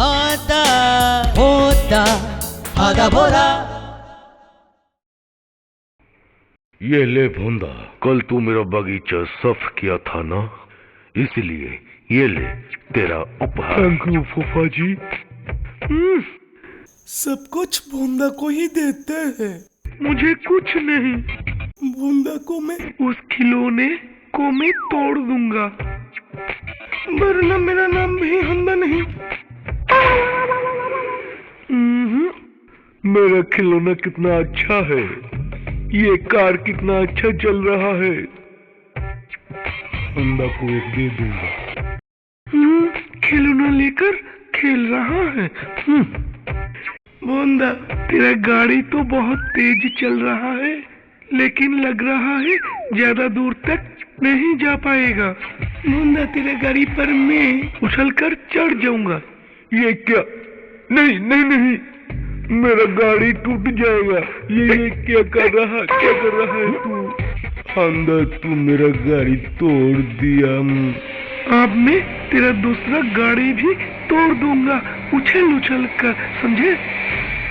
आता होता आधा भोला। ये ले भोंदा, कल तू मेरा बगीचा साफ किया था ना, इसलिए ये ले तेरा उपहार। थैंक यू फूफा जी। सब कुछ भोंदा को ही देते हैं, मुझे कुछ नहीं। भोंदा को मैं उस खिलौने को मैं तोड़ दूंगा, वरना मेरा नाम भी हंदा नहीं। मेरा खिलौना कितना अच्छा है, ये कार कितना अच्छा चल रहा है। हंदा को एक दे दूंगा। खिलौना लेकर खेल रहा है। भोंदा, तेरा गाड़ी तो बहुत तेज चल रहा है, लेकिन लग रहा है ज्यादा दूर तक नहीं जा पाएगा। भोंदा, तेरा गाड़ी पर मैं उछलकर चढ़ जाऊंगा। ये क्या? नहीं नहीं नहीं, मेरा गाड़ी टूट जाएगा। ये क्या कर रहा है तू? हंदा, तू मेरा गाड़ी तोड़ दिया। अब मैं तेरा दूसरा गाड़ी भी तोड़ दूंगा, उछल उछल कर, समझे?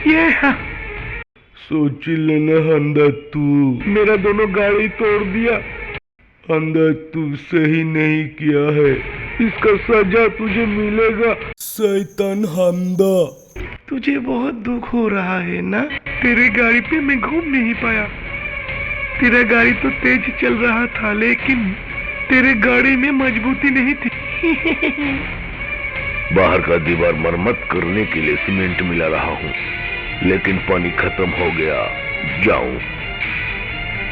ये हाँ। सोच लेना हंदा, तू मेरा दोनों गाड़ी तोड़ दिया। हंदा, तू सही नहीं किया है, इसका सजा तुझे मिलेगा। शैतान हंदा, तुझे बहुत दुख हो रहा है ना? तेरे गाड़ी पे मैं घूम नहीं पाया। तेरा गाड़ी तो तेज चल रहा था, लेकिन तेरे गाड़ी में मजबूती नहीं थी। बाहर का दीवार मरम्मत करने के लिए सीमेंट मिला रहा हूँ, लेकिन पानी खत्म हो गया। जाऊं,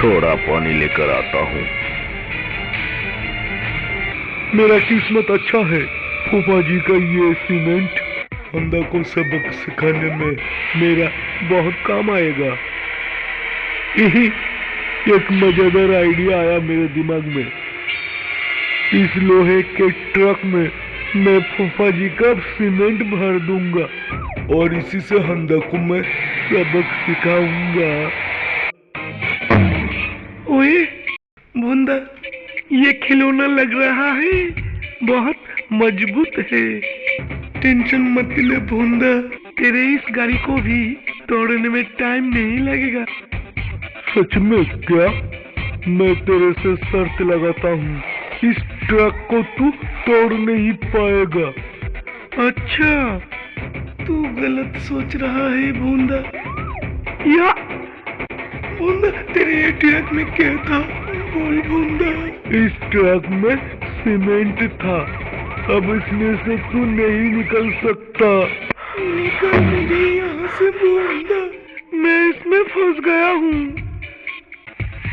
थोड़ा पानी लेकर आता हूँ। मेरा किस्मत अच्छा है, फूफा जी का ये सीमेंट हंदा को सबक सिखाने में मेरा बहुत काम आएगा। यही एक मजेदार आइडिया आया मेरे दिमाग में। इस लोहे के ट्रक में मैं फूफा जी का सीमेंट भर दूंगा और इसी से हंदा को मैं सबक सिखाऊंगा। ओए भोंदा, ये खिलौना लग रहा है बहुत मजबूत है। टेंशन मत ले भोंदा, तेरे इस गाड़ी को भी तोड़ने में टाइम नहीं लगेगा। सच में क्या? मैं तेरे से शर्त लगाता हूँ, इस ट्रक को तू तोड़ नहीं पाएगा। अच्छा, तू गलत सोच रहा है भोंदा। या भोंदा, तेरे ट्रक में क्या था? बोल भोंदा। इस ट्रक में सीमेंट था, अब इसमें से तू नहीं निकल सकता। निकल मुझे यहाँ से भोंदा, मैं इसमें फंस गया हूँ।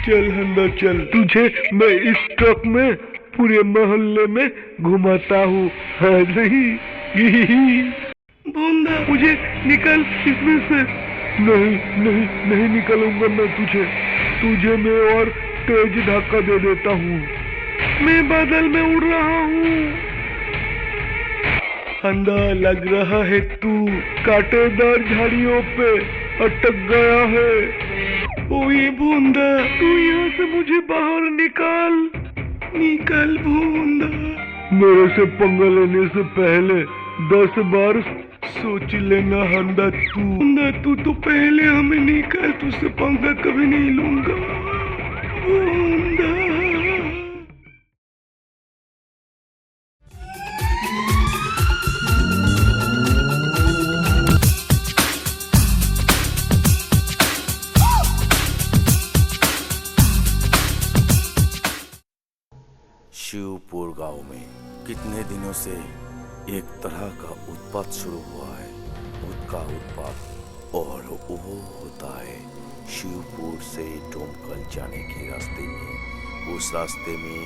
चल हंदा चल, तुझे मैं इस ट्रक में पूरे मोहल्ले में घुमाता हूँ, है नहीं? भोंदा, मुझे निकल इसमें से। नहीं नहीं नहीं निकलूंगा मैं तुझे मैं और तेज धक्का दे देता हूँ। मैं बादल में उड़ रहा हूँ। हंदा, लग रहा है तू कांटेदार झाड़ियों पे अटक गया है। ओए भोंदा, तू यहाँ से मुझे बाहर निकाल भोंदा। मेरे से पंगा लेने से पहले 10 बार सोच लेना हंदा। तू तो पहले हमें निकाल, तुझसे पंगा कभी नहीं लूंगा भोंदा। शिवपुर गांव में कितने दिनों से एक तरह का उत्पात शुरू हुआ है। भूत का उत्पात, और वो होता है शिवपुर से डोमकल जाने के रास्ते में। उस रास्ते में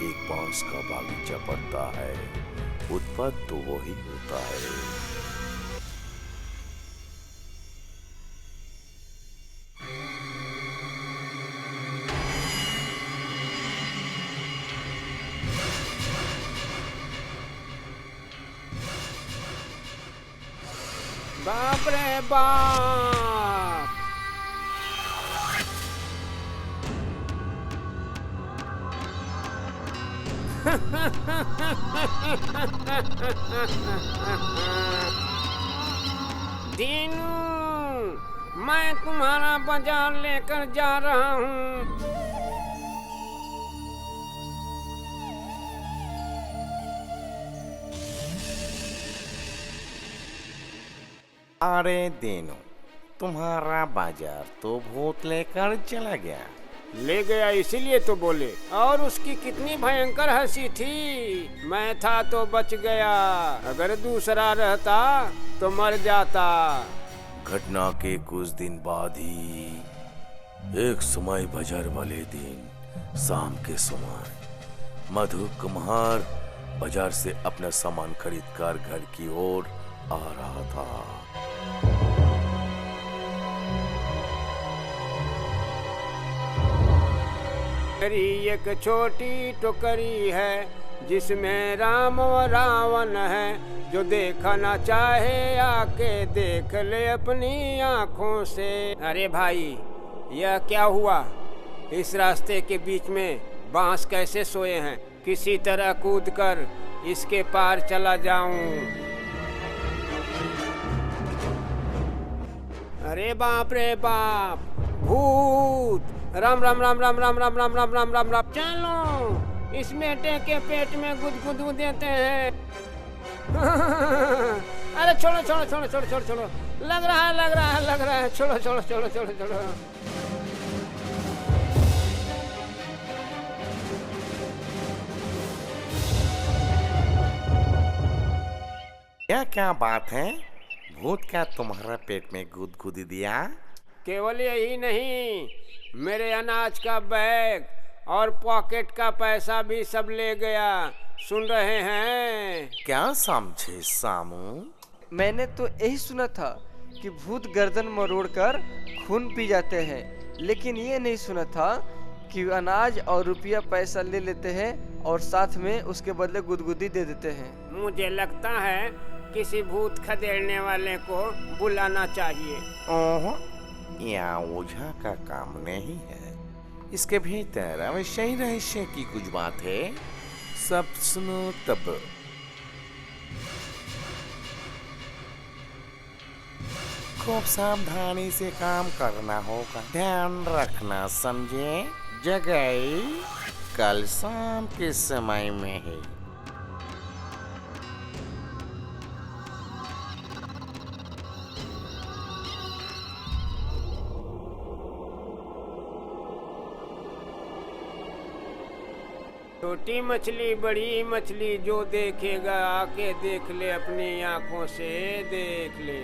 एक बांस का बागीचा पड़ता है। उत्पात तो वही होता है। बाप रे बाप। दीनू, मैं तुम्हारा बाजार लेकर जा रहा हूँ। अरे दीनू, तुम्हारा बाजार तो भूत लेकर चला गया। ले गया इसीलिए तो बोले। और उसकी कितनी भयंकर हंसी थी। मैं था तो बच गया, अगर दूसरा रहता तो मर जाता। घटना के कुछ दिन बाद ही एक समय बाजार वाले दिन शाम के समय मधु कुम्हार बाजार से अपना सामान खरीद कर घर की ओर आ रहा था। मेरी एक छोटी टोकरी है जिसमें राम और रावण है, जो देखना चाहे आके देख ले अपनी आँखों से। अरे भाई, यह क्या हुआ? इस रास्ते के बीच में बांस कैसे सोए हैं? किसी तरह कूदकर इसके पार चला जाऊं। अरे बाप रे बाप, भूत! राम राम राम राम राम राम राम राम राम राम राम। चलो इस बेटे के पेट में गुदगुदू देते हैं। अरे छोड़ो छोड़ो छोड़ो छोड़ो छोड़ो छोड़ो, लग रहा है लग रहा है लग रहा है, छोड़ो छोड़ो छोड़ो छोड़ो छोड़ो। क्या क्या बात है? भूत क्या तुम्हारा पेट में गुदगुदी दिया? केवल यही नहीं, मेरे अनाज का बैग और पॉकेट का पैसा भी सब ले गया। सुन रहे हैं? क्या समझे सामू? मैंने तो यही सुना था कि भूत गर्दन मरोड़कर खून पी जाते हैं, लेकिन ये नहीं सुना था कि अनाज और रुपया पैसा ले लेते हैं और साथ में उसके बदले गुदगुदी दे देते हैं। मुझे लगता है किसी भूत खदेड़ने वाले को बुलाना चाहिए। ओह, यह ओझा का काम नहीं है। इसके भीतर अवश्य ही रहस्य की कुछ बात है। सब सुनो तब। खूब सावधानी से काम करना होगा, ध्यान रखना, समझे? जगह कल शाम के समय में है। छोटी मछली बड़ी मछली जो देखेगा आके देख ले, अपनी आंखों से देख ले।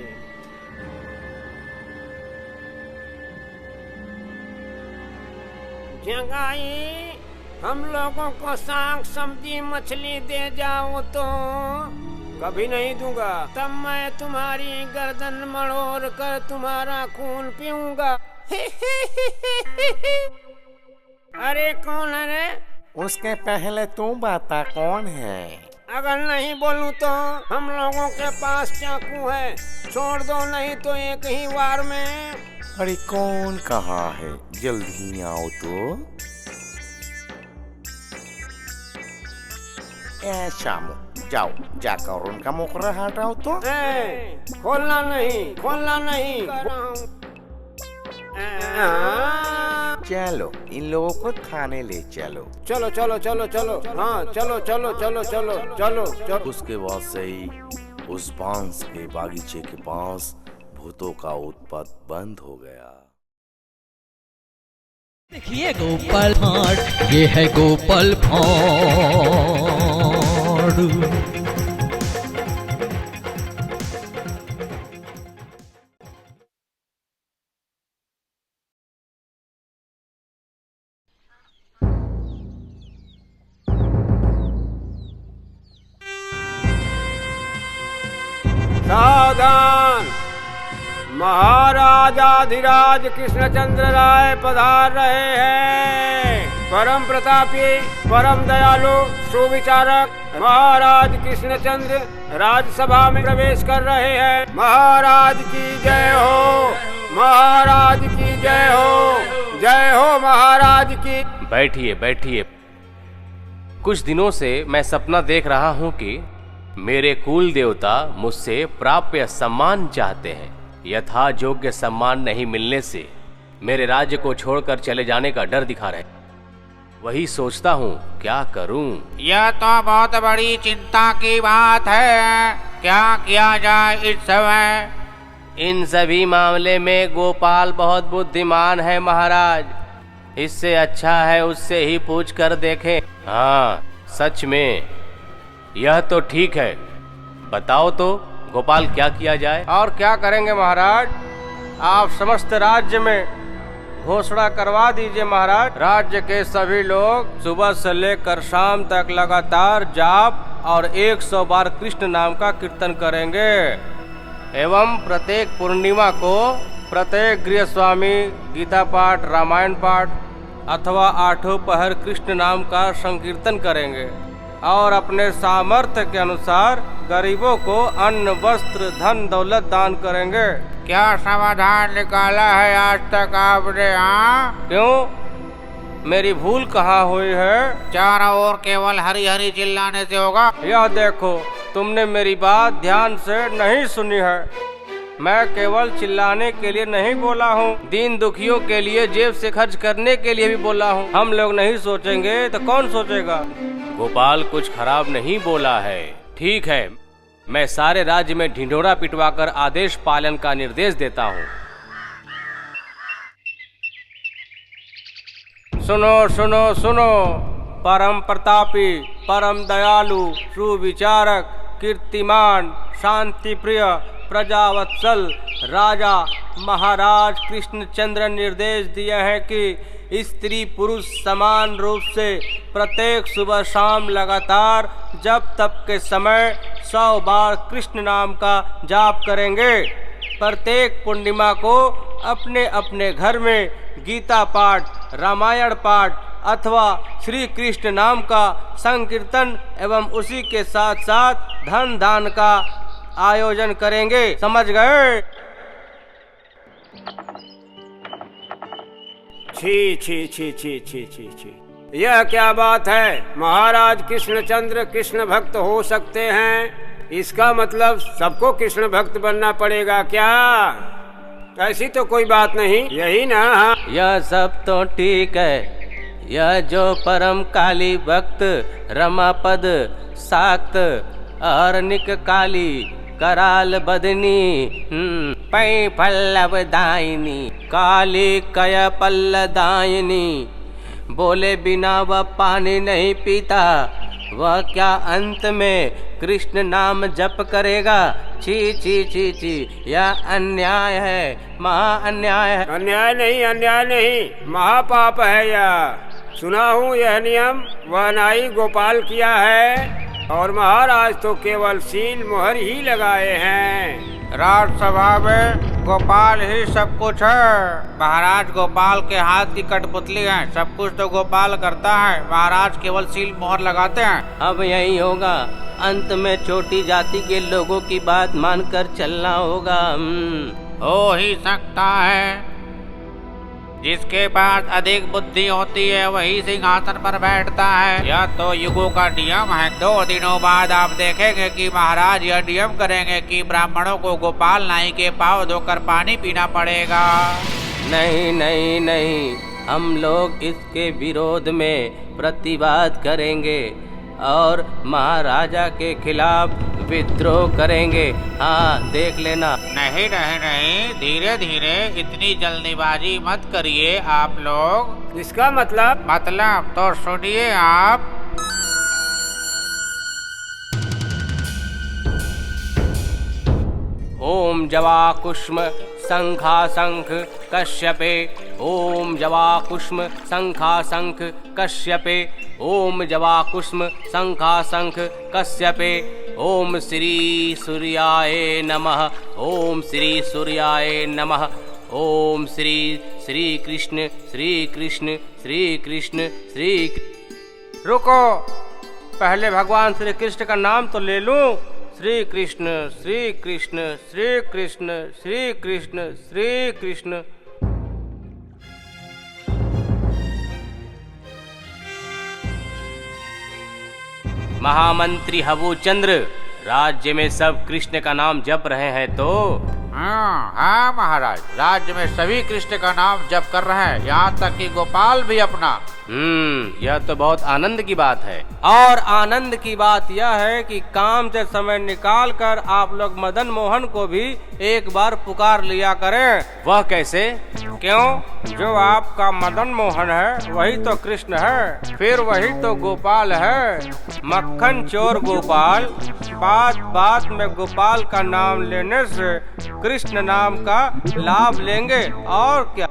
जंगाई, हम लोगों को सांख समझी मछली दे जाओ तो कभी नहीं दूंगा। तब मैं तुम्हारी गर्दन मड़ोड़ कर तुम्हारा खून पीऊंगा। अरे कौन है रे? उसके पहले तू बता कौन है? अगर नहीं बोलूं तो हम लोगों के पास चाकू है, छोड़ दो, नहीं तो एक ही वार में। अरे कौन कहाँ है? जल्दी आओ तो। ए शामू, जाओ जाकर उनका मुखरा हटाओ तो। खोलना नहीं, खोलना नहीं। चलो इन लोगों को थाने ले चलो। चलो चलो चलो चलो, हाँ चलो चलो चलो चलो चलो चलो। उसके बाद से ही उस बांस के बागीचे के पास भूतों का उत्पात बंद हो गया। देखिए गोपाल भांड, ये है गोपाल भांड। सावधान, महाराजाधिराज कृष्णचंद्र राय पधार रहे हैं। परम प्रतापी, परम दयालु, सुविचारक महाराज कृष्णचंद्र राजसभा में प्रवेश कर रहे हैं। महाराज की जय हो, महाराज की जय हो, जय हो महाराज की। बैठिए बैठिए। कुछ दिनों से मैं सपना देख रहा हूँ कि मेरे कुल देवता मुझसे प्राप्य सम्मान चाहते हैं। यथा योग्य सम्मान नहीं मिलने से मेरे राज्य को छोड़कर चले जाने का डर दिखा रहे। वही सोचता हूँ क्या करूँ। यह तो बहुत बड़ी चिंता की बात है। क्या किया जाए इस समय? इन सभी मामले में गोपाल बहुत बुद्धिमान है महाराज। इससे अच्छा है उससे ही पूछ कर देखें। हाँ सच में यह तो ठीक है। बताओ तो गोपाल क्या किया जाए। और क्या करेंगे महाराज, आप समस्त राज्य में घोषणा करवा दीजिए महाराज। राज्य के सभी लोग सुबह से लेकर शाम तक लगातार जाप और 100 बार कृष्ण नाम का कीर्तन करेंगे एवं प्रत्येक पूर्णिमा को प्रत्येक गृह स्वामी गीता पाठ, रामायण पाठ अथवा 8 पहर कृष्ण नाम का संकीर्तन करेंगे और अपने सामर्थ्य के अनुसार गरीबों को अन्न, वस्त्र, धन, दौलत दान करेंगे। क्या समाधान निकाला है आज तक आपने? हाँ क्यों, मेरी भूल कहाँ हुई है? चारों ओर केवल हरी हरी चिल्लाने से होगा? यह देखो, तुमने मेरी बात ध्यान से नहीं सुनी है। मैं केवल चिल्लाने के लिए नहीं बोला हूँ, दीन दुखियों के लिए जेब से खर्च करने के लिए भी बोला हूँ। हम लोग नहीं सोचेंगे तो कौन सोचेगा? गोपाल कुछ खराब नहीं बोला है। ठीक है, मैं सारे राज्य में ढिंढोरा पिटवाकर आदेश पालन का निर्देश देता हूँ। सुनो सुनो सुनो, परम प्रतापी, परम दयालु, सुविचारक, कीर्तिमान, शांति प्रिय, प्रजावत्सल राजा महाराज कृष्णचंद्र निर्देश दिए हैं कि स्त्री पुरुष समान रूप से प्रत्येक सुबह शाम लगातार जप तप के समय 100 बार कृष्ण नाम का जाप करेंगे। प्रत्येक पूर्णिमा को अपने अपने घर में गीता पाठ, रामायण पाठ अथवा श्री कृष्ण नाम का संकीर्तन एवं उसी के साथ साथ धन दान का आयोजन करेंगे। समझ गए? छी छी छी छी छी छी छी, यह क्या बात है? महाराज कृष्णचंद्र कृष्ण भक्त हो सकते हैं, इसका मतलब सबको कृष्ण भक्त बनना पड़ेगा क्या? ऐसी तो कोई बात नहीं, यही ना? यह सब तो ठीक है। यह जो परम काली भक्त रमापद साक्त अरनिक काली कराल बदनी पै पल्लव दायिनी काली कय पल्ल दायिनी, बोले बिना वह पानी नहीं पीता, वह क्या अंत में कृष्ण नाम जप करेगा? छी छी छी छी, यह अन्याय है, महा अन्याय है। अन्याय नहीं, अन्याय नहीं, महापाप है यह। सुना हूँ यह नियम वह नाई गोपाल किया है और महाराज तो केवल सील मोहर ही लगाए हैं। राजसभा में गोपाल ही सब कुछ है। महाराज गोपाल के हाथ की कठपुतली है, सब कुछ तो गोपाल करता है, महाराज केवल सील मोहर लगाते हैं। अब यही होगा, अंत में छोटी जाति के लोगों की बात मानकर चलना होगा। हो ही सकता है, जिसके पास अधिक बुद्धि होती है वही सिंहासन पर बैठता है। यह तो युगों का नियम है। 2 दिनों बाद आप देखेंगे कि महाराज यह नियम करेंगे कि ब्राह्मणों को गोपाल नाई के पांव धोकर पानी पीना पड़ेगा। नहीं नहीं नहीं, हम लोग इसके विरोध में प्रतिवाद करेंगे और महाराजा के खिलाफ विद्रोह करेंगे। हाँ देख लेना। नहीं नहीं नहीं, धीरे धीरे, इतनी जल्दीबाजी मत करिए आप लोग। इसका मतलब तो सुनिए आप। ओम जवाकुष्म शंखाशंख कश्यपे, ओम जवाकुष्म शंखाशंख कश्यपे, ओम जवाकुष्म शंखाशंख कश्यपे, ओम श्री सूर्याय नमः, ओम श्री सूर्याय नमः, ओम श्री श्री कृष्ण श्री कृष्ण श्री कृष्ण श्री। रुको, पहले भगवान श्री कृष्ण का नाम तो ले लूं। श्री कृष्ण श्री कृष्ण श्री कृष्ण श्री कृष्ण श्री कृष्ण। महामंत्री हवु चंद्र, राज्य में सब कृष्ण का नाम जप रहे हैं तो हाँ महाराज, राज्य में सभी कृष्ण का नाम जप कर रहे हैं, यहाँ तक कि गोपाल भी अपना। यह तो बहुत आनंद की बात है। और आनंद की बात यह है कि काम से समय निकाल कर आप लोग मदन मोहन को भी एक बार पुकार लिया करें। वह कैसे? क्यों? जो आपका मदन मोहन है वही तो कृष्ण है, फिर वही तो गोपाल है। मक्खन चोर गोपाल, बात बात में गोपाल का नाम लेने से कृष्ण नाम का लाभ लेंगे और क्या।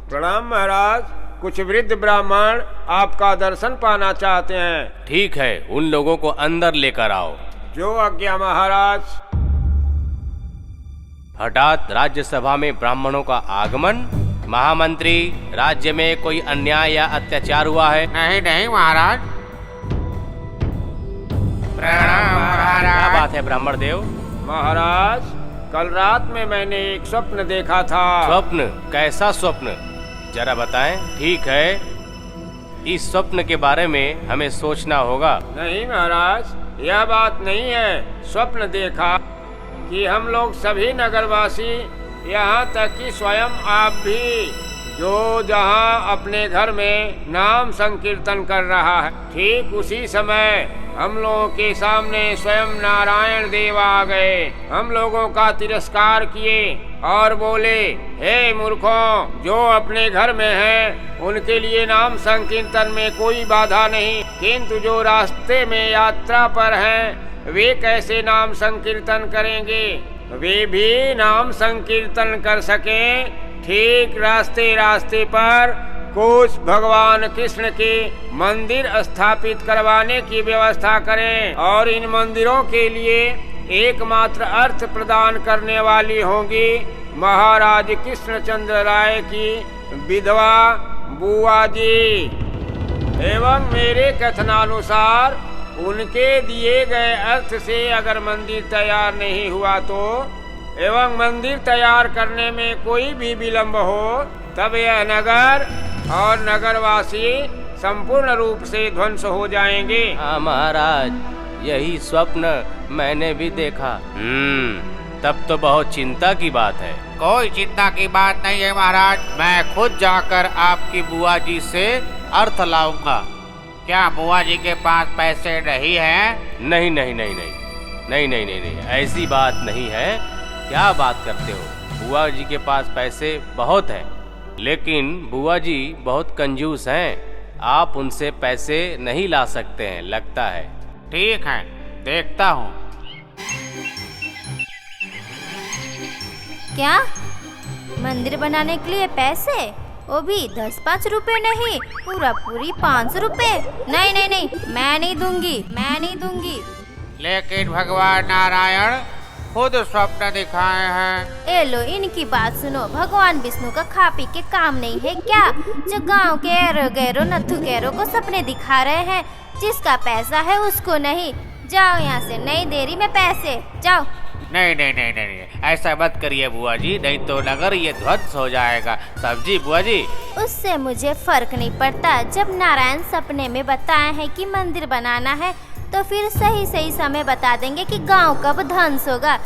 प्रणाम महाराज, कुछ वृद्ध ब्राह्मण आपका दर्शन पाना चाहते हैं। ठीक है, उन लोगों को अंदर लेकर आओ। जो आज्ञा महाराज। हठात राज्यसभा में ब्राह्मणों का आगमन। महामंत्री, राज्य में कोई अन्याय या अत्याचार हुआ है? नहीं नहीं महाराज। प्रणाम महाराज। क्या बात है ब्राह्मण देव? महाराज, कल रात में मैंने एक स्वप्न देखा था। स्वप्न? कैसा स्वप्न, जरा बताएं। ठीक है, इस स्वप्न के बारे में हमें सोचना होगा। नहीं महाराज, यह बात नहीं है। स्वप्न देखा कि हम लोग सभी नगरवासी, यहाँ तक कि स्वयं आप भी, जो जहाँ अपने घर में नाम संकीर्तन कर रहा है, ठीक उसी समय हम लोगों के सामने स्वयं नारायण देव आ गए। हम लोगों का तिरस्कार किए और बोले, हे मूर्खों, जो अपने घर में हैं उनके लिए नाम संकीर्तन में कोई बाधा नहीं, किंतु जो रास्ते में यात्रा पर हैं वे कैसे नाम संकीर्तन करेंगे? वे भी नाम संकीर्तन कर सकें, ठीक रास्ते रास्ते पर कुछ भगवान कृष्ण के मंदिर स्थापित करवाने की व्यवस्था करें और इन मंदिरों के लिए एकमात्र अर्थ प्रदान करने वाली होंगी महाराज कृष्णचंद्र राय की विधवा बुआ जी। एवं मेरे कथनानुसार उनके दिए गए अर्थ से अगर मंदिर तैयार नहीं हुआ तो, एवं मंदिर तैयार करने में कोई भी विलंब हो, तब यह नगर और नगरवासी संपूर्ण रूप से ध्वंस हो जाएंगे। हाँ महाराज, यही स्वप्न मैंने भी देखा। तब तो बहुत चिंता की बात है। कोई चिंता की बात नहीं है महाराज, मैं खुद जाकर आपकी बुआ जी से अर्थ लाऊंगा। क्या बुआ जी के पास पैसे नहीं हैं? नहीं नहीं नहीं नहीं नहीं नहीं नहीं नहीं, ऐसी बात नहीं है। क्या बात करते हो? बुआ जी के पास पैसे बहुत हैं, लेकिन बुआ जी बहुत कंजूस हैं। आप उनसे पैसे नहीं ला सकते हैं लगता है। ठीक है, देखता हूँ। क्या? मंदिर बनाने के लिए पैसे? वो भी 10-5 रुपए नहीं, पूरी 500 रुपए? नहीं नहीं नहीं, मैं नहीं दूंगी। लेकिन भगवान नारायण खुद स्वप्न दिखाए हैं। ए लो, इनकी बात सुनो। भगवान विष्णु का खा पी के काम नहीं है क्या, जो गांव के एरो गैरो नथु गैरो को सपने दिखा रहे हैं? जिसका पैसा है उसको नहीं। जाओ यहाँ से, नहीं दे रही मैं पैसे, जाओ। नहीं नहीं नहीं नहीं, ऐसा मत करिए बुआ जी, नहीं तो नगर ये ध्वंस हो जाएगा। समझी बुआ जी? उससे मुझे फर्क नहीं पड़ता। जब नारायण सपने में बताए हैं कि मंदिर बनाना है, तो फिर सही सही समय बता देंगे कि गांव कब ध्वंस होगा।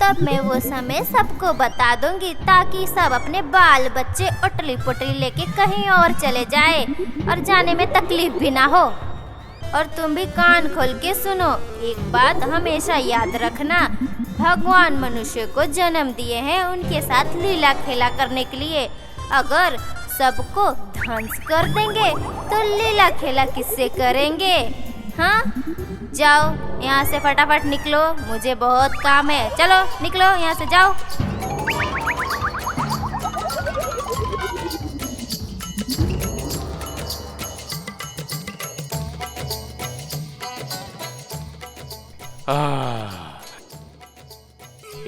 तब मैं वो समय सबको बता दूंगी, ताकि सब अपने बाल बच्चे उटली पुटली लेके कहीं और चले जाए और जाने में तकलीफ भी ना हो। और तुम भी कान खोल के सुनो, एक बात हमेशा याद रखना, भगवान मनुष्य को जन्म दिए हैं उनके साथ लीला खेला करने के लिए। अगर सबको ध्वंस कर देंगे तो लीला खेला किससे करेंगे? हाँ, जाओ यहाँ से फटाफट निकलो, मुझे बहुत काम है। चलो निकलो यहाँ से, जाओ।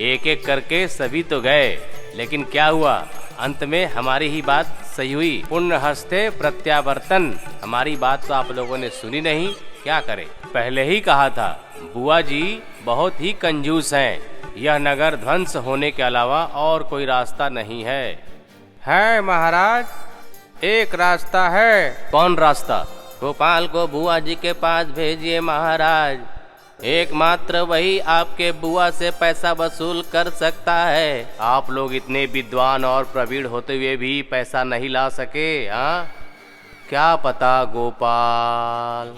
एक एक करके सभी तो गए, लेकिन क्या हुआ? अंत में हमारी ही बात सही हुई। पुण्य हस्ते प्रत्यावर्तन। हमारी बात तो आप लोगों ने सुनी नहीं, क्या करें? पहले ही कहा था, बुआ जी बहुत ही कंजूस हैं। यह नगर ध्वंस होने के अलावा और कोई रास्ता नहीं है। है महाराज, एक रास्ता है। कौन रास्ता? गोपाल को बुआ जी के पास भेजिए महाराज। एकमात्र वही आपके बुआ से पैसा वसूल कर सकता है। आप लोग इतने विद्वान और प्रवीण होते हुए भी पैसा नहीं ला सके। हाँ, क्या पता गोपाल।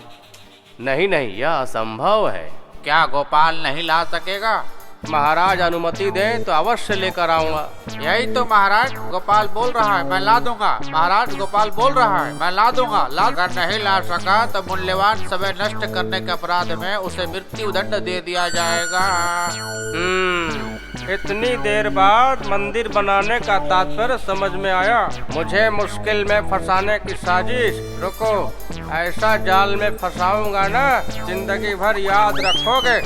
नहीं नहीं, यह असंभव है। क्या गोपाल नहीं ला सकेगा? महाराज अनुमति दें तो अवश्य लेकर आऊंगा। यही तो महाराज गोपाल बोल रहा है, मैं ला दूंगा। महाराज गोपाल बोल रहा है, मैं ला दूंगा। अगर नहीं ला सका तो मूल्यवान समय नष्ट करने के अपराध में उसे मृत्यु दंड दे दिया जाएगा। इतनी देर बाद मंदिर बनाने का तात्पर्य समझ में आया। मुझे मुश्किल में फंसाने की साजिश। रुको, ऐसा जाल में फंसाऊंगा ना, जिंदगी भर याद रखोगे।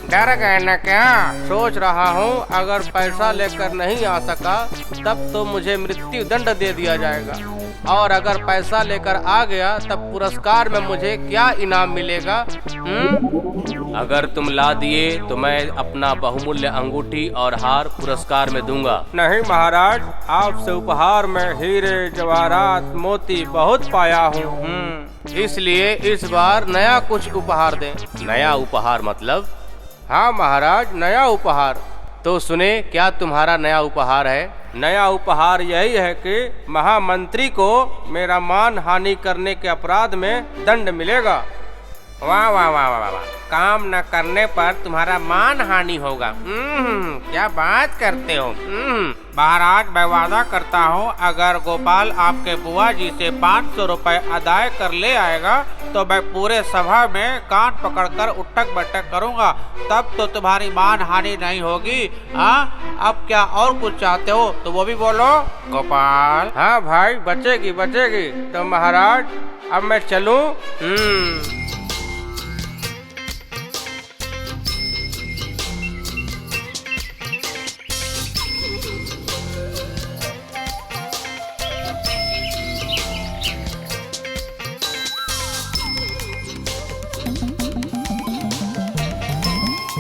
डर गए न क्या? सोच रहा हूँ अगर पैसा लेकर नहीं आ सका तब तो मुझे मृत्यु दंड दे दिया जाएगा, और अगर पैसा लेकर आ गया तब पुरस्कार में मुझे क्या इनाम मिलेगा? अगर तुम ला दिए तो मैं अपना बहुमूल्य अंगूठी और हार पुरस्कार में दूंगा। नहीं महाराज, आपसे उपहार में हीरे जवाहरात मोती बहुत पाया हूँ, इसलिए इस बार नया कुछ उपहार दें। नया उपहार मतलब? हाँ महाराज, नया उपहार। तो सुने, क्या तुम्हारा नया उपहार है? नया उपहार यही है कि महामंत्री को मेरा मान हानि करने के अपराध में दंड मिलेगा। वाह वाह वाह वाह वाह, काम न करने पर तुम्हारा मान हानि होगा। क्या बात करते हो। महाराज, मैं वादा करता हूँ अगर गोपाल आपके बुआ जी से 500 रुपए अदाय कर ले आएगा तो मैं पूरे सभा में कान पकड़कर उठक बैठक करूँगा, तब तो तुम्हारी मान हानि नहीं होगी। हाँ, अब क्या और कुछ चाहते हो तो वो भी बोलो। गोपाल? हाँ भाई, बचेगी बचेगी। तो महाराज अब मैं चलूँ?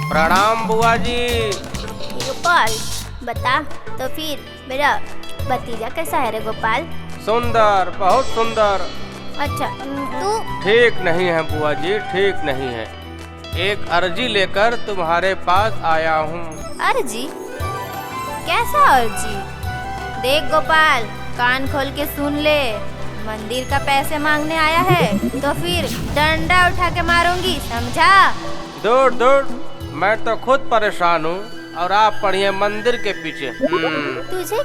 प्रणाम बुआ जी। गोपाल, बता तो फिर मेरा भतीजा कैसा है रे गोपाल? सुंदर, बहुत सुंदर। अच्छा, तू? ठीक नहीं है बुआ जी, ठीक नहीं है। एक अर्जी लेकर तुम्हारे पास आया हूँ। अर्जी? कैसा अर्जी? देख गोपाल, कान खोल के सुन ले। मंदिर का पैसे मांगने आया है तो फिर डंडा उठा के मारूंगी, समझा? दूर दूर, मैं तो खुद परेशान हूँ और आप पढ़िए मंदिर के पीछे। तुझे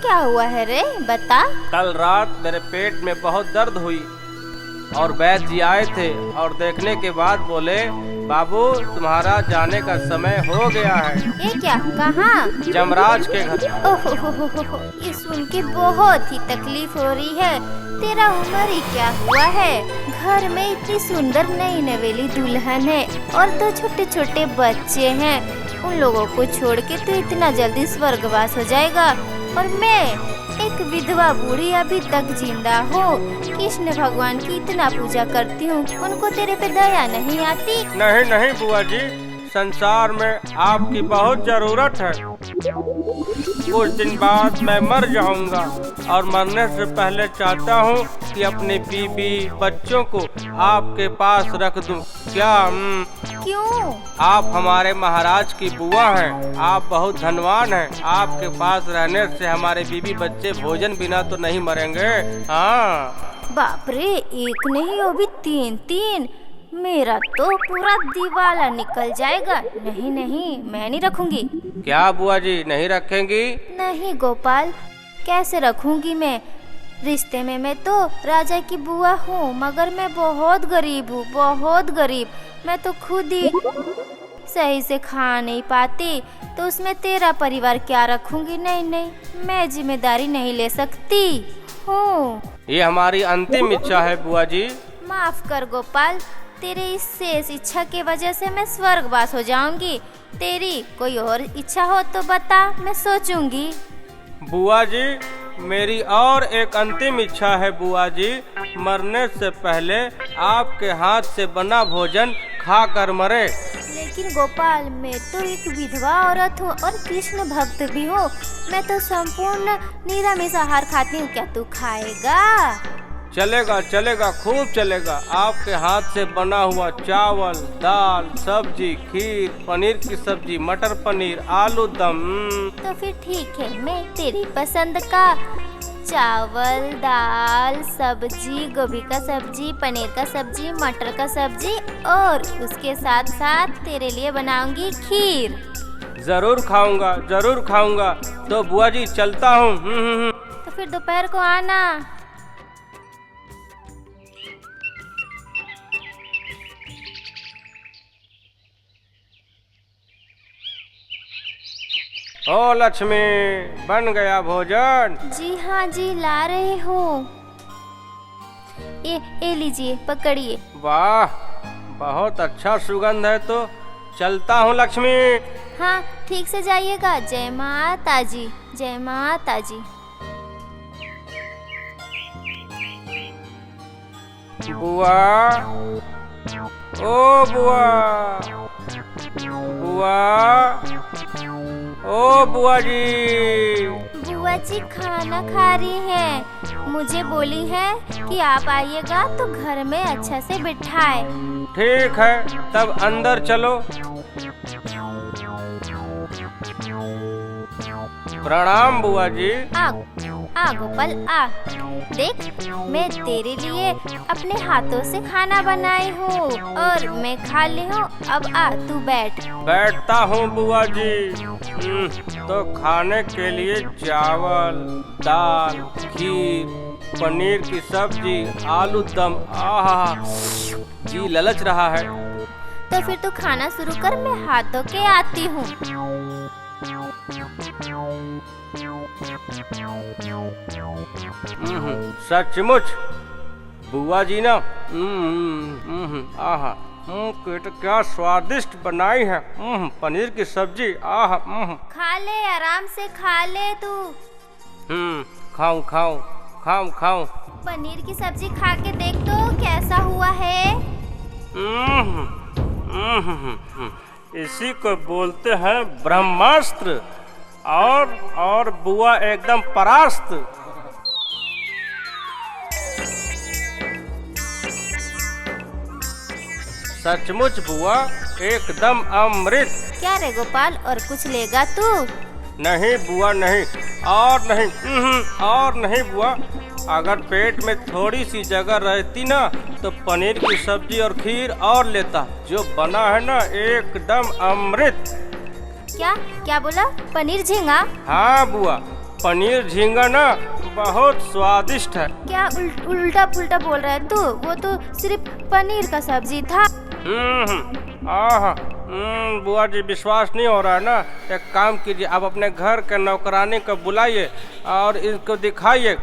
क्या हुआ है रे, बता। कल रात मेरे पेट में बहुत दर्द हुई और वैद्य जी आए थे और देखने के बाद बोले, बाबू तुम्हारा जाने का समय हो गया है। ये क्या, कहाँ? जमराज के घर। ओहो, ये सुन के बहुत ही तकलीफ हो रही है। तेरा उम्र ही क्या हुआ है? घर में इतनी सुंदर नई नवेली दुल्हन है और 2 छोटे छोटे बच्चे हैं। उन लोगों को छोड़ के तू इतना जल्दी स्वर्गवास हो जाएगा, और मैं एक विधवा बूढ़ी अभी तक जिंदा हूँ। कृष्ण भगवान की इतना पूजा करती हूँ, उनको तेरे पे दया नहीं आती? नहीं नहीं बुआ जी, संसार में आपकी बहुत जरूरत है। कुछ दिन बाद मैं मर जाऊंगा और मरने से पहले चाहता हूँ कि अपने बीबी बच्चों को आपके पास रख दूं। क्या? क्यों? आप हमारे महाराज की बुआ हैं, आप बहुत धनवान हैं। आपके पास रहने से हमारे बीबी बच्चे भोजन बिना तो नहीं मरेंगे। हाँ। बाप रे, एक नहीं वो भी 3-3। मेरा तो पूरा दिवाला निकल जाएगा। नहीं नहीं, मैं नहीं रखूंगी। क्या बुआ जी, नहीं रखेंगी? नहीं गोपाल, कैसे रखूंगी मैं? रिश्ते में मैं तो राजा की बुआ हूँ, मगर मैं बहुत गरीब हूँ, बहुत गरीब। मैं तो खुद ही सही से खा नहीं पाती, तो उसमें तेरा परिवार क्या रखूंगी? नहीं नहीं, मैं जिम्मेदारी नहीं ले सकती हूँ। ये हमारी अंतिम इच्छा है बुआ जी। माफ कर गोपाल, तेरे इस शेष इच्छा की वजह से मैं स्वर्गवास हो जाऊंगी। तेरी कोई और इच्छा हो तो बता, मैं सोचूंगी। बुआ जी, मेरी और एक अंतिम इच्छा है बुआ जी। मरने से पहले आपके हाथ से बना भोजन खा कर मरे। लेकिन गोपाल, मैं तो एक विधवा औरत हूँ और कृष्ण भक्त भी हूँ। मैं तो संपूर्ण निरामिष आहार खाती हूँ, क्या तू खाएगा? चलेगा चलेगा, खूब चलेगा। आपके हाथ से बना हुआ चावल, दाल, सब्जी, खीर, पनीर की सब्जी, मटर पनीर, आलू दम। तो फिर ठीक है, मैं तेरी पसंद का चावल, दाल, सब्जी, गोभी का सब्जी, पनीर का सब्जी, मटर का सब्जी और उसके साथ साथ तेरे लिए बनाऊंगी खीर। जरूर खाऊंगा, जरूर खाऊंगा। तो बुआ जी चलता हूँ। तो फिर दोपहर को आना। ओ लक्ष्मी, बन गया भोजन? जी हाँ जी, ला रही हूँ। ये लीजिए, पकड़िए। वाह, बहुत अच्छा सुगंध है। तो चलता हूँ लक्ष्मी। हाँ, ठीक से जाइएगा। जय माता जी, जय माता जी। बुआ, ओ बुआ, बुआ, ओ बुआ जी। बुआ जी खाना खा रही हैं। मुझे बोली है कि आप आइएगा तो घर में अच्छा से बिठाए। ठीक है, तब अंदर चलो। प्रणाम बुआ जी। आ गोपाल आ, देख मैं तेरे लिए अपने हाथों से खाना बनाई हूँ और मैं खा ली हूँ। अब आ, तू बैठ। बैठता हूँ बुआ जी। तो खाने के लिए चावल, दाल, खीर, पनीर की सब्जी, आलू दम। आहा, जी ललच रहा है। तो फिर तू खाना शुरू कर, मैं हाथ धो के आती हूँ। सचमुच बुआ जी ना, आहा, क्या स्वादिष्ट बनाई है। पनीर की सब्जी, आहा। खा ले, आराम से खा ले तू। खाऊं खाऊं खाऊं खाऊं। पनीर की सब्जी खा के देख तो कैसा हुआ है। इसी को बोलते हैं ब्रह्मास्त्र। और बुआ एकदम परास्त। सचमुच बुआ एकदम अमृत। क्या रे गोपाल, और कुछ लेगा तू? नहीं बुआ, नहीं, और नहीं, और नहीं बुआ। अगर पेट में थोड़ी सी जगह रहती ना तो पनीर की सब्जी और खीर और लेता। जो बना है ना एकदम अमृत। क्या बोला? पनीर झींगा? हाँ बुआ, पनीर झींगा ना बहुत स्वादिष्ट है। क्या उल्टा पुल्टा बोल रहा है तू? वो तो सिर्फ पनीर का सब्जी था। बुआ जी विश्वास नहीं हो रहा है ना? एक काम कीजिए, आप अपने घर के नौकरानी को बुलाइए और इसको दिखाइए।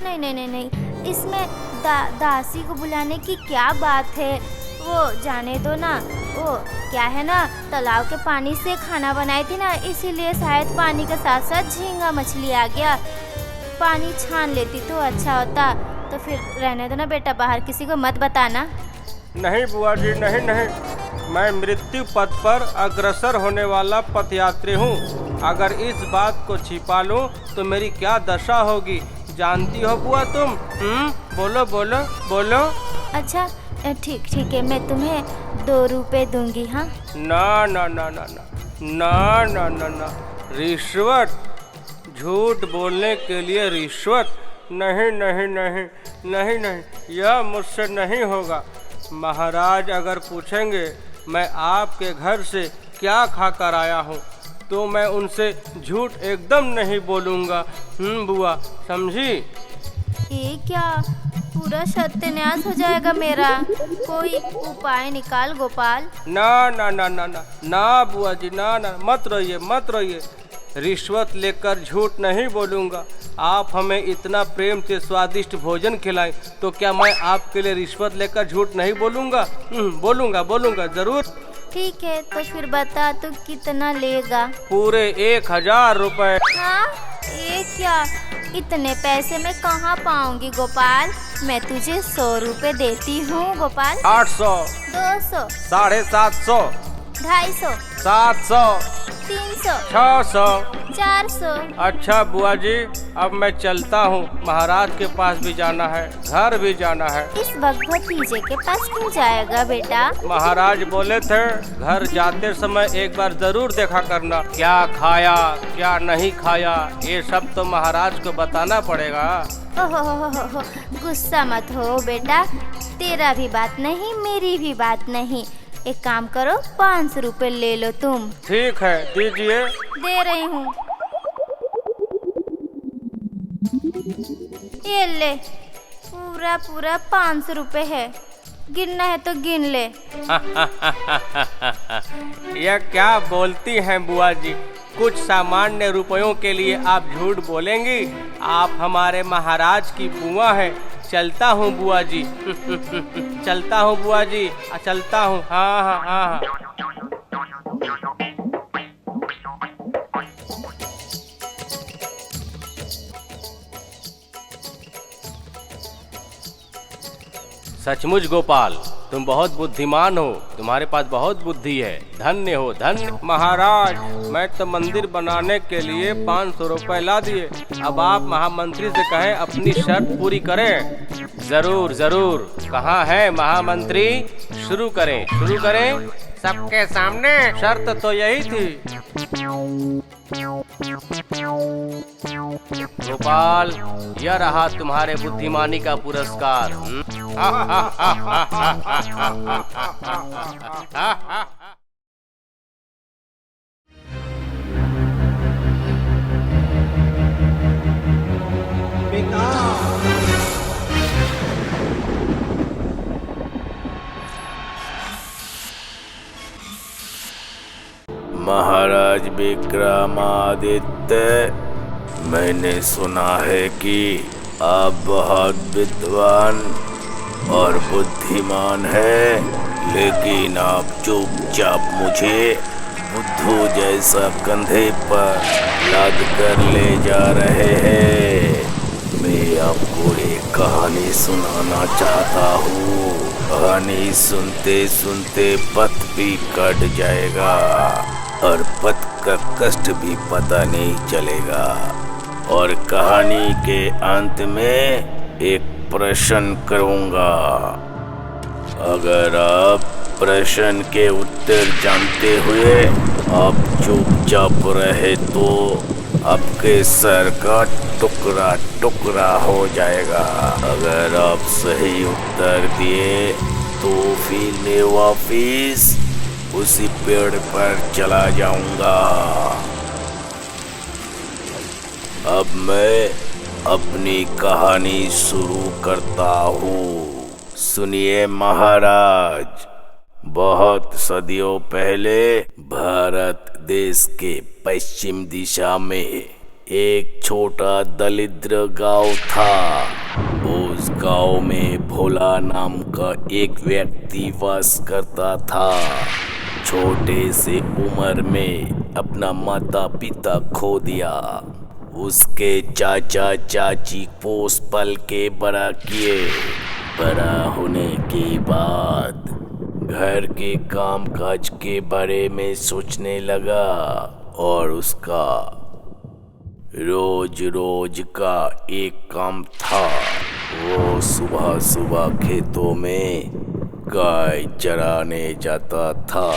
नहीं, इसमें दासी को बुलाने की क्या बात है? वो जाने दो ना। वो क्या है ना, तालाब के पानी से खाना बनाई थी ना, इसीलिए शायद पानी के साथ साथ झींगा मछली आ गया। पानी छान लेती तो अच्छा होता। तो फिर रहने दो ना बेटा, बाहर किसी को मत बताना। नहीं बुआ जी, नहीं, मैं मृत्यु पथ पर अग्रसर होने वाला पथयात्री हूँ। अगर इस बात को छिपा लूँ तो मेरी क्या दशा होगी जानती हो बुआ तुम? बोलो बोलो बोलो। अच्छा ठीक है, मैं तुम्हें 2 रुपए दूंगी। हाँ ना ना ना ना ना ना ना ना ना, रिश्वत, झूठ बोलने के लिए रिश्वत? नहीं नहीं नहीं नहीं नहीं, यह मुझसे नहीं होगा। महाराज अगर पूछेंगे मैं आपके घर से क्या खाकर आया हूँ तो मैं उनसे झूठ एकदम नहीं बोलूँगा। बुआ, समझी? ये क्या, पूरा सत्यानाश हो जाएगा मेरा। कोई उपाय निकाल गोपाल। ना ना ना ना ना ना बुआ जी, ना ना, मत रोइए। रिश्वत लेकर झूठ नहीं बोलूँगा। आप हमें इतना प्रेम से स्वादिष्ट भोजन खिलाएं तो क्या मैं आपके लिए रिश्वत लेकर झूठ नहीं बोलूँगा? बोलूँगा जरूर। ठीक है, तो फिर बता तू कितना लेगा? पूरे 1000 रुपए। हाँ, ये क्या, इतने पैसे मैं कहाँ पाऊंगी गोपाल? मैं तुझे 100 रुपए देती हूँ गोपाल। 800, 200, 750, 250, 700, 300, 600, 400। अच्छा बुआ जी, अब मैं चलता हूँ, महाराज के पास भी जाना है, घर भी जाना है। इस वक्त भतीजे के पास क्यों जाएगा बेटा? महाराज बोले थे घर जाते समय एक बार जरूर देखा करना, क्या खाया क्या नहीं खाया, ये सब तो महाराज को बताना पड़ेगा। ओहो, गुस्सा मत हो बेटा, तेरा भी बात नहीं मेरी भी बात नहीं। एक काम करो, 500 रुपए ले लो तुम। ठीक है, दीजिए। दे रही हूँ, ये ले। पूरा 500 रुपए है, गिनना है तो गिन ले। यह क्या बोलती हैं बुआ जी, कुछ सामान्य रुपयों के लिए आप झूठ बोलेंगी? आप हमारे महाराज की बुआ हैं। चलता हूँ बुआ जी। चलता हूँ बुआ जी, चलता हूँ। हाँ। सचमुच गोपाल, तुम बहुत बुद्धिमान हो, तुम्हारे पास बहुत बुद्धि है। धन्य हो, धन्य। महाराज, मैं तो मंदिर बनाने के लिए 500 रुपए ला दिए, अब आप महामंत्री से कहें अपनी शर्त पूरी करें। जरूर। कहाँ है महामंत्री? शुरू करें। सबके सामने। शर्त तो यही थी। गोपाल, यह रहा तुम्हारे बुद्धिमानी का पुरस्कार। महाराज विक्रमादित्य, मैंने सुना है कि आप बहुत विद्वान और बुद्धिमान हैं, लेकिन आप चुपचाप मुझे बुद्धू जैसा कंधे पर लाद कर ले जा रहे हैं। मैं आपको एक कहानी सुनाना चाहता हूँ। कहानी सुनते सुनते पथ भी कट जाएगा और पथ का कष्ट भी पता नहीं चलेगा। और कहानी के अंत में एक प्रश्न करूँगा। अगर आप प्रश्न के उत्तर जानते हुए आप चुपचाप रहे तो आपके सर का टुकड़ा टुकड़ा हो जाएगा। अगर आप सही उत्तर दिए तो फिर मैं वापिस उसी पेड़ पर चला जाऊंगा। अब मैं अपनी कहानी शुरू करता हूँ। सुनिए महाराज, बहुत सदियों पहले भारत देश के पश्चिम दिशा में एक छोटा दरिद्र गांव था। उस गांव में भोला नाम का एक व्यक्ति वास करता था। छोटे से उम्र में अपना माता पिता खो दिया। उसके चाचा चाची पोस पल के बड़ा किए। बड़ा होने के बाद घर के काम काज के बारे में सोचने लगा और उसका रोज रोज का एक काम था। वो सुबह सुबह खेतों में गाय चराने जाता था।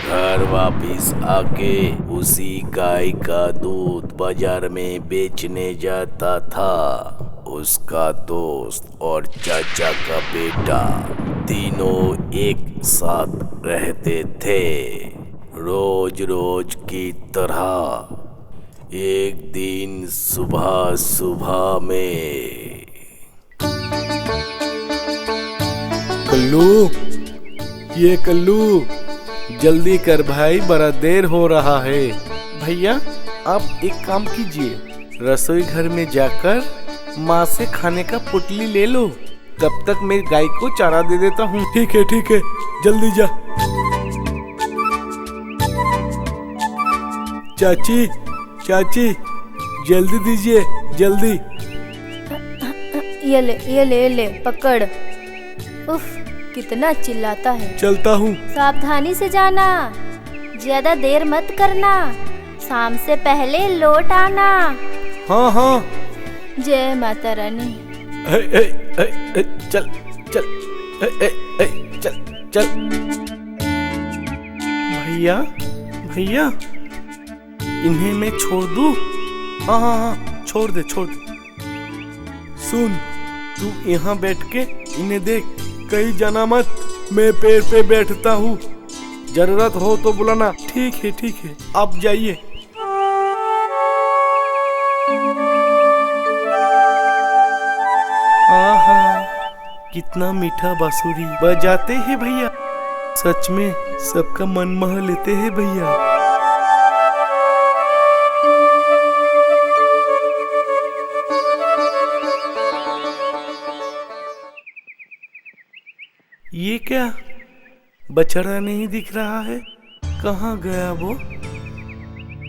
घर वापिस आके उसी गाय का दूध बाजार में बेचने जाता था। उसका दोस्त और चाचा का बेटा तीनों एक साथ रहते थे। रोज रोज की तरह एक दिन सुबह सुबह में कल्लू, ये कल्लू, जल्दी कर भाई, बड़ा देर हो रहा है। भैया आप एक काम कीजिए, रसोई घर में जाकर माँ से खाने का पुटली ले लो, तब तक मैं गाय को चारा दे देता हूँ। ठीक है जल्दी जा। चाची जल्दी दीजिए, जल्दी। ये ले पकड़। उफ, कितना चिल्लाता है। चलता हूँ। सावधानी से जाना, ज्यादा देर मत करना। शाम से पहले लौट आना। हाँ हाँ। जय माता रानी। चल चल चल चल। भैया भैया, इन्हें मैं छोड़ दूं? हाँ हाँ हाँ, छोड़ दे छोड़ दे। सुन, तू यहाँ बैठ के इन्हें देख, कहीं जाना मत। मैं पेड़ पे बैठता हूँ, जरूरत हो तो बुलाना। ठीक है, आप जाइए। आहा, कितना मीठा बांसुरी बजाते हैं भैया। सच में सबका मन मोह लेते हैं भैया। ये क्या, बछड़ा नहीं दिख रहा है? कहाँ गया वो?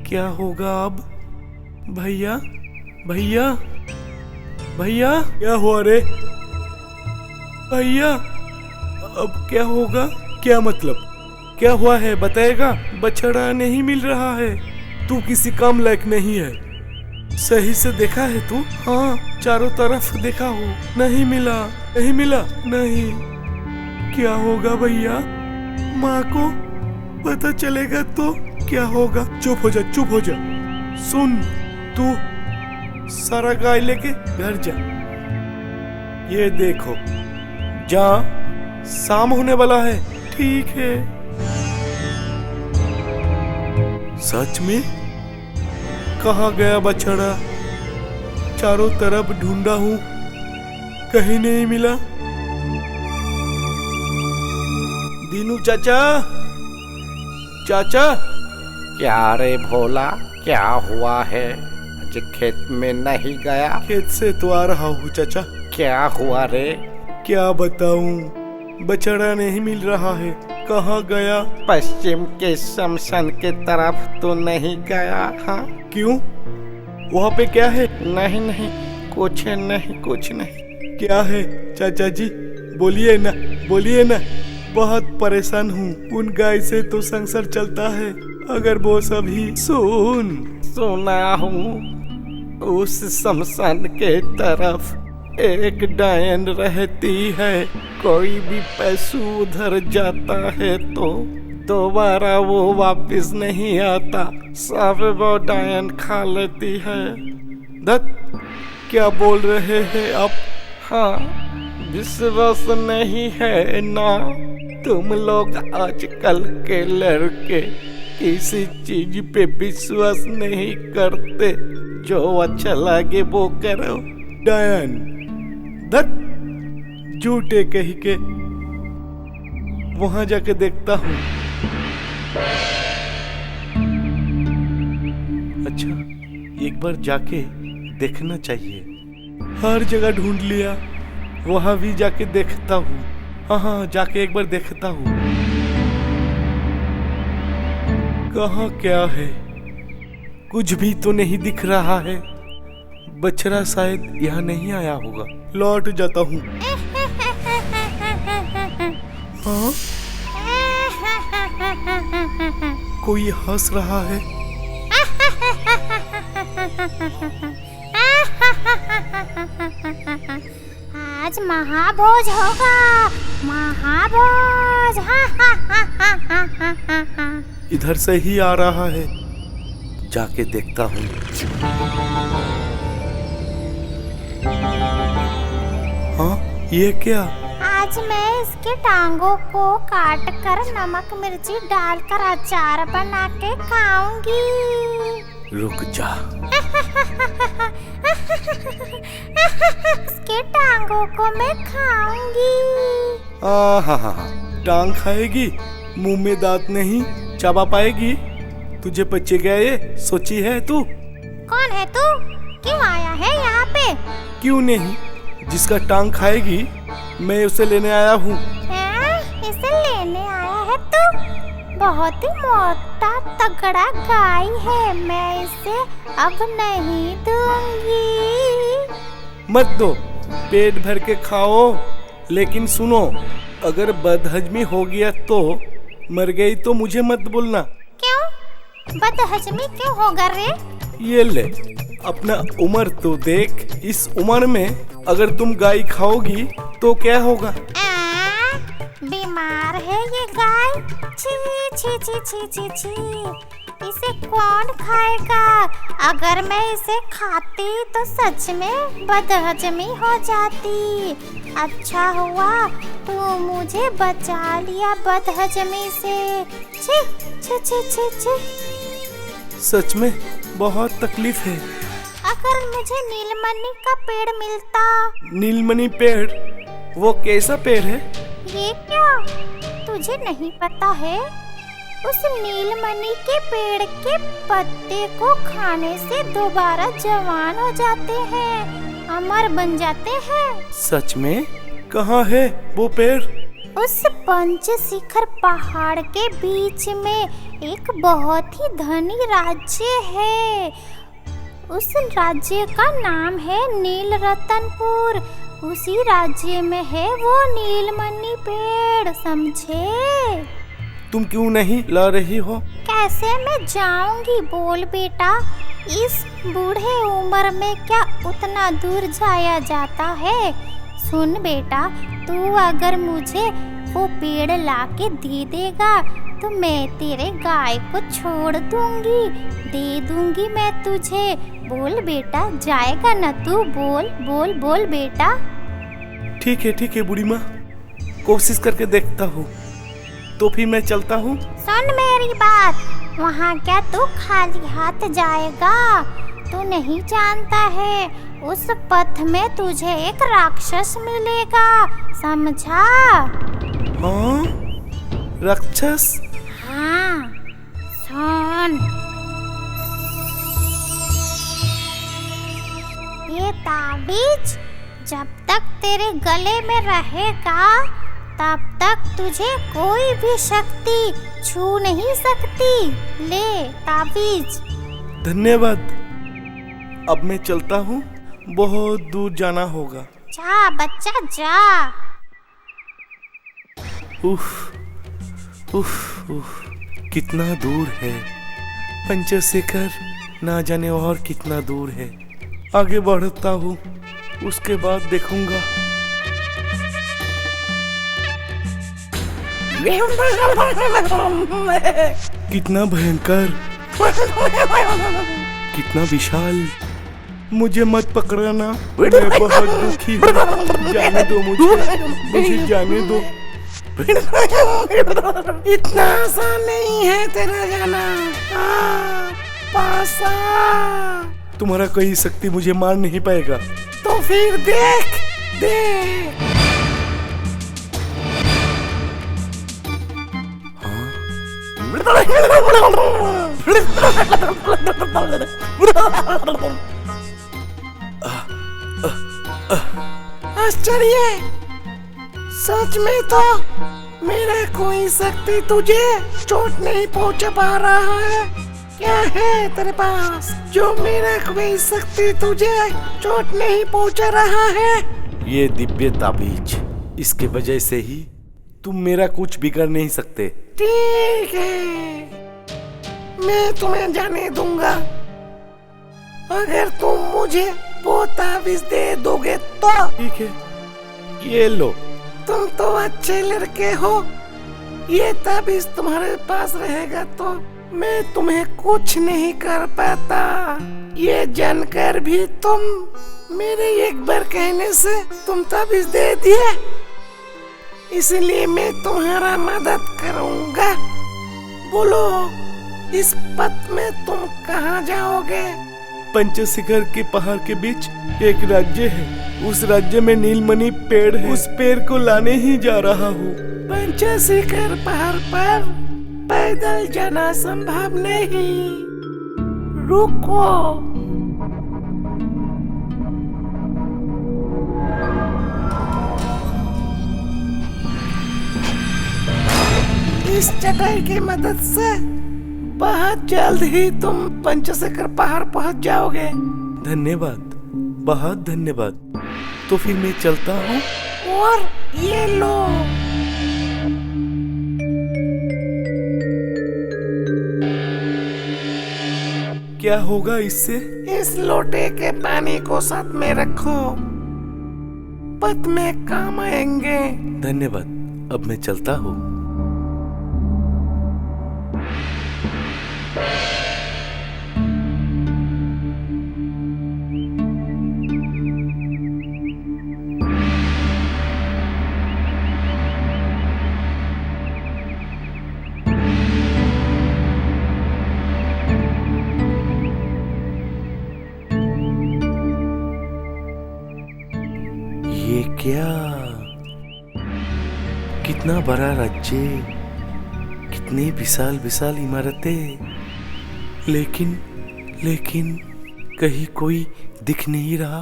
क्या होगा अब? भैया भैया भैया, क्या हुआ रे? भैया, अब क्या होगा? क्या मतलब? क्या हुआ है बताएगा? बछड़ा नहीं मिल रहा है। तू किसी काम लायक नहीं है। सही से देखा है तू? हाँ, चारों तरफ देखा हूँ, नहीं मिला, नहीं मिला, नहीं। क्या होगा भैया? माँ को पता चलेगा तो क्या होगा? चुप हो जा, चुप हो जा। सुन, तू सारा गाय लेके घर जा। ये देखो, जा, शाम होने वाला है। ठीक है। सच में? कहाँ गया बछड़ा? चारों तरफ ढूंढा हूँ, कहीं नहीं मिला। दीनू चाचा, चाचा। क्या रे भोला, क्या हुआ है? आज खेत में नहीं गया? खेत से तो आ रहा हूँ चाचा। क्या हुआ रे? क्या बताऊं, बछड़ा नहीं मिल रहा है। कहाँ गया? पश्चिम के शमशान के तरफ तो नहीं गया? हाँ, क्यों? वहाँ पे क्या है? नहीं नहीं, कुछ नहीं, कुछ नहीं। क्या है चाचा जी? बोलिए ना, बोलिए ना। बहुत परेशान हूँ, उन गाय से तो संसार चलता है। अगर वो सभी सुना हूँ उस शमशान के तरफ एक डायन रहती है। कोई भी पशु उधर जाता है तो दोबारा वो वापस नहीं आता, सब वो डायन खा लेती है। धत, क्या बोल रहे हैं आप? हाँ, विश्वास नहीं है ना? तुम लोग आजकल के लड़के किसी चीज पे विश्वास नहीं करते, जो अच्छा लगे वो करो। डायन, धत, झूठे कहीं के। वहां जाके देखता हूँ। अच्छा, एक बार जाके देखना चाहिए। हर जगह ढूंढ लिया, वहां भी जाके देखता हूँ। हाँ, जाके एक बार देखता हूँ। कहाँ क्या है? कुछ भी तो नहीं दिख रहा है। बछड़ा शायद यहाँ नहीं आया होगा। लौट जाता हूँ। हाँ? कोई हंस रहा है। आज महाभोज होगा, महाभोज। इधर से ही आ रहा है, जाके देखता हूँ। हाँ, ये क्या? आज मैं इसके टांगों को काट कर नमक मिर्ची डालकर अचार बना के खाऊंगी। रुक जा। इसके टांगों को मैं खाऊंगी। हाँ, टांग खाएगी? मुंह में दांत नहीं, चबा पाएगी? तुझे बच्चे गए सोची है तू? कौन है तू? क्यों आया है यहाँ पे? क्यों नहीं, जिसका टांग खाएगी मैं उसे लेने आया हूँ। इसे लेने आया है तू? बहुत ही मोटा तगड़ा गाय है, मैं इसे अब नहीं दूंगी। मत दो, पेट भर के खाओ। लेकिन सुनो, अगर बदहजमी हो गया तो, मर गई तो मुझे मत बोलना। क्यों? बदहजमी क्यों होगा रे? ये ले, अपना उम्र तो देख। इस उम्र में अगर तुम गाय खाओगी तो क्या होगा? बीमार है ये गाय। छी छी छी छी छी छी, इसे कौन खाएगा? अगर मैं इसे खाती तो सच में बदहजमी हो जाती। अच्छा हुआ तू मुझे बचा लिया बदहजमी से। छी छी छी छी छी। सच में बहुत तकलीफ है। अगर मुझे नीलमणि का पेड़ मिलता। नीलमणि पेड़? वो कैसा पेड़ है? ये क्या तुझे नहीं पता है? उस नीलमणि के पेड़ के पत्ते को खाने से दोबारा जवान हो जाते हैं, अमर बन जाते हैं। सच में? कहाँ है वो पेड़? उस पंचशिखर पहाड़ के बीच में एक बहुत ही धनी राज्य है। उस राज्य का नाम है नील रतनपुर। उसी राज्य में है वो नीलमणि पेड़, समझे? तुम क्यों नहीं ला रही हो? कैसे मैं जाऊंगी? बोल बेटा, इस बूढ़े उम्र में क्या उतना दूर जाया जाता है? सुन बेटा, तू अगर मुझे वो पेड़ लाके दे देगा तो मैं तेरे गाय को छोड़ दूंगी, दे दूंगी मैं तुझे। बोल बेटा, जाएगा ना तू? बोल बोल बोल बेटा। ठीक है बूढ़ी माँ, कोशिश करके देखता हूँ। तो फिर मैं चलता हूँ। सुन मेरी बात, वहाँ क्या तू खाली हाथ जाएगा? तू नहीं जानता है, उस पथ में तुझे एक राक्षस मिलेगा, समझा? हाँ, राक्षस? हाँ, सुन। ये ताबीज जब तक तेरे गले में रहेगा तब तक तुझे कोई भी शक्ति छू नहीं सकती। ले ताबीज। धन्यवाद। अब मैं चलता हूँ, बहुत दूर जाना होगा। जा बच्चा जा। उफ उफ उफ, कितना दूर है पंचशिखर, ना जाने और कितना दूर है। आगे बढ़ता हूँ, उसके बाद देखूंगा। कितना भयंकर, कितना विशाल। मुझे मत पकड़ना, मैं बहुत दुखी हूँ। जाने दो मुझे जाने दो। इतना आसान नहीं है तेरा जाना। पास आ। तुम्हारा कोई शक्ति मुझे मार नहीं पाएगा। तो फिर देख देख। आश्चर्य, सच में तो मेरा कोई शक्ति तुझे चोट नहीं पहुंचा पा रहा है। क्या है तेरे पास जो मेरा कोई शक्ति तुझे चोट नहीं पहुंचा रहा है? ये दिव्य ताबीज, इसके वजह से ही तुम मेरा कुछ बिगाड़ नहीं सकते। ठीक है, मैं तुम्हें जाने दूंगा अगर तुम मुझे वो ताबीज दे दोगे तो। ठीक है, ये लो। तुम तो अच्छे लड़के हो, ये ताबीज तुम्हारे पास रहेगा तो मैं तुम्हें कुछ नहीं कर पाता। ये जानकर भी तुम मेरे एक बार कहने से तुम ताबीज दे दिए, इसलिए मैं तुम्हारा मदद करूंगा। बोलो, इस पथ में तुम कहाँ जाओगे? पंचशिखर के पहाड़ के बीच एक राज्य है, उस राज्य में नीलमणि पेड़ है, उस पेड़ को लाने ही जा रहा हूँ। पंचशिखर पहाड़ पर पैदल जाना संभव नहीं। रुको, इस चटाई की मदद से बहुत जल्द ही तुम पंचशिखर पहाड़ पहुंच जाओगे। धन्यवाद, बहुत धन्यवाद। तो फिर मैं चलता हूँ। और ये लो। क्या होगा इससे? इस लोटे के पानी को साथ में रखो, पत में काम आएंगे। धन्यवाद, अब मैं चलता हूँ। ये क्या? कितना बड़ा राज्य, कितनी विशाल विशाल इमारतें, लेकिन कहीं कोई दिख नहीं रहा।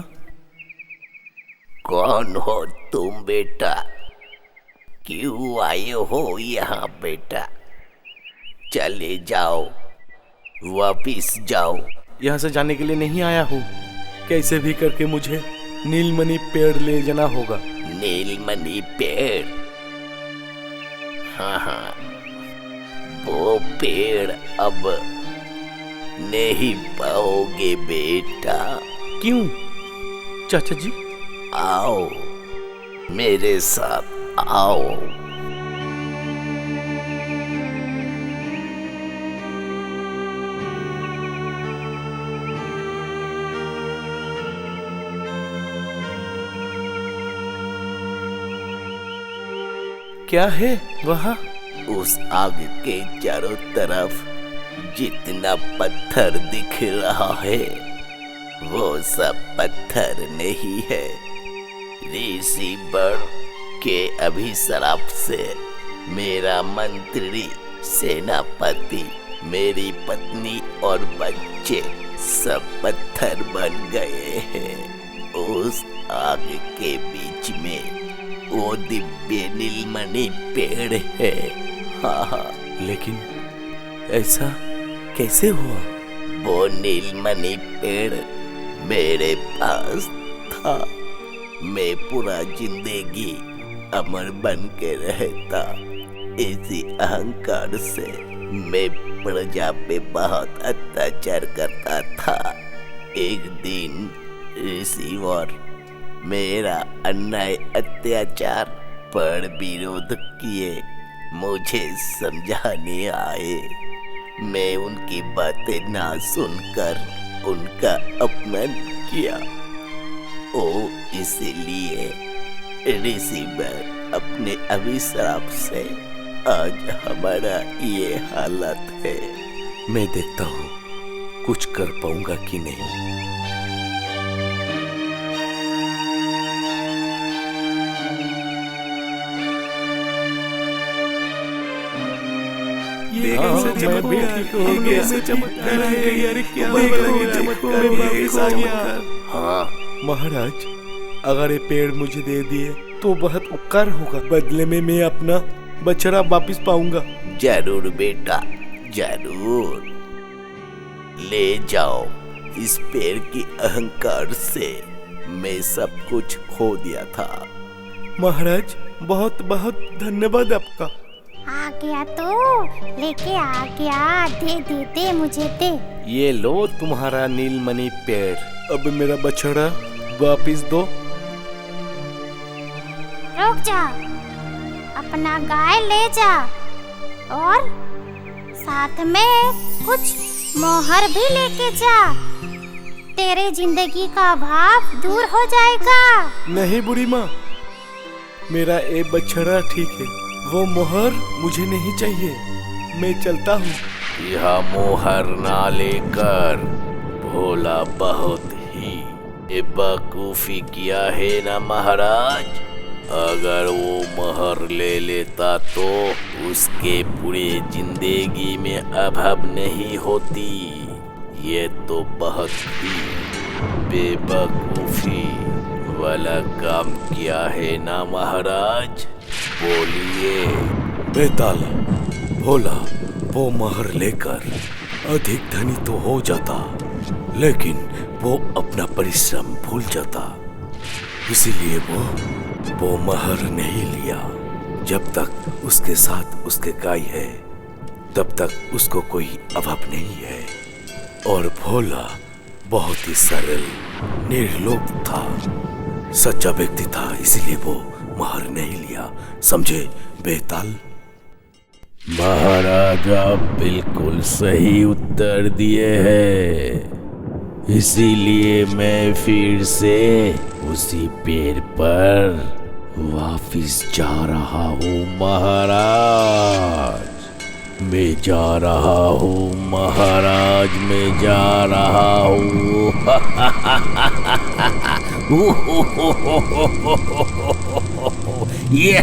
कौन हो तुम बेटा? क्यों आए हो यहाँ बेटा? चले जाओ, वापिस जाओ। यहाँ से जाने के लिए नहीं आया हूँ। कैसे भी करके मुझे नीलमणि पेड़ ले जाना होगा। नीलमणि पेड़? हाँ, वो पेड़ अब नहीं पाओगे बेटा। क्यों चाचा जी? आओ मेरे साथ आओ। क्या है वहाँ? उस आग के चारों तरफ जितना पत्थर दिख रहा है वो सब पत्थर नहीं है। ऋषि वर के अभिशाप से मेरा मंत्री, सेनापति, मेरी पत्नी और बच्चे सब पत्थर बन गए हैं। उस आग के बीच में वो दिव्य नीलमणि पेड़ है। हाँ, लेकिन ऐसा कैसे हुआ? वो नीलमणि पेड़ मेरे पास था। मैं पूरा जिंदगी अमर बन के रहता। इसी अहंकार से मैं प्रजा पे बहुत अत्याचार करता था। एक दिन ऋषिवर मेरा अन्याय अत्याचार पर विरोध किए मुझे समझाने आए। मैं उनकी बातें ना सुनकर उनका अपमान किया। ओ इसलिए ऋषि वर अपने अभिशाप से आज हमारा ये हालत है। मैं देखता हूँ कुछ कर पाऊंगा कि नहीं। हाँ महाराज, अगर ये पेड़ मुझे दे दिए तो बहुत उपकार होगा। बदले में मैं अपना बछड़ा वापिस पाऊंगा। जरूर बेटा, जरूर ले जाओ। इस पेड़ की अहंकार से मैं सब कुछ खो दिया था। महाराज, बहुत बहुत धन्यवाद आपका। आ गया तो लेके आ गया। दे मुझे दे। ये लो तुम्हारा नीलमणि पेड़। अब मेरा बछड़ा वापिस दो। रुक जा, अपना गाय ले जा और साथ में कुछ मोहर भी लेके जा। तेरे जिंदगी का अभाव दूर हो जाएगा। नहीं बुढ़ी माँ, मेरा ये बछड़ा ठीक है। वो मोहर मुझे नहीं चाहिए। मैं चलता हूँ। यह मोहर ना लेकर भोला बहुत ही बेवकूफी किया है ना महाराज। अगर वो मोहर ले लेता तो उसके पूरे जिंदगी में अभाव नहीं होती। ये तो बहुत ही बेवकूफी वाला काम किया है ना महाराज। बोलिए। बेताल, भोला वो मोहर लेकर अधिक धनी तो हो जाता, लेकिन वो अपना परिश्रम भूल जाता। इसीलिए वो मोहर नहीं लिया। जब तक उसके साथ उसके गाय है तब तक उसको कोई अभाव नहीं है। और भोला बहुत ही सरल निर्लोभ था। सच्चा व्यक्ति था, इसलिए वो महर नहीं लिया। समझे बेताल? महाराजा बिल्कुल सही उत्तर दिए हैं, इसीलिए मैं फिर से उसी पेड़ पर वापिस जा रहा हूँ महाराज। मैं जा रहा हूँ महाराज, मैं जा रहा हूँ। ये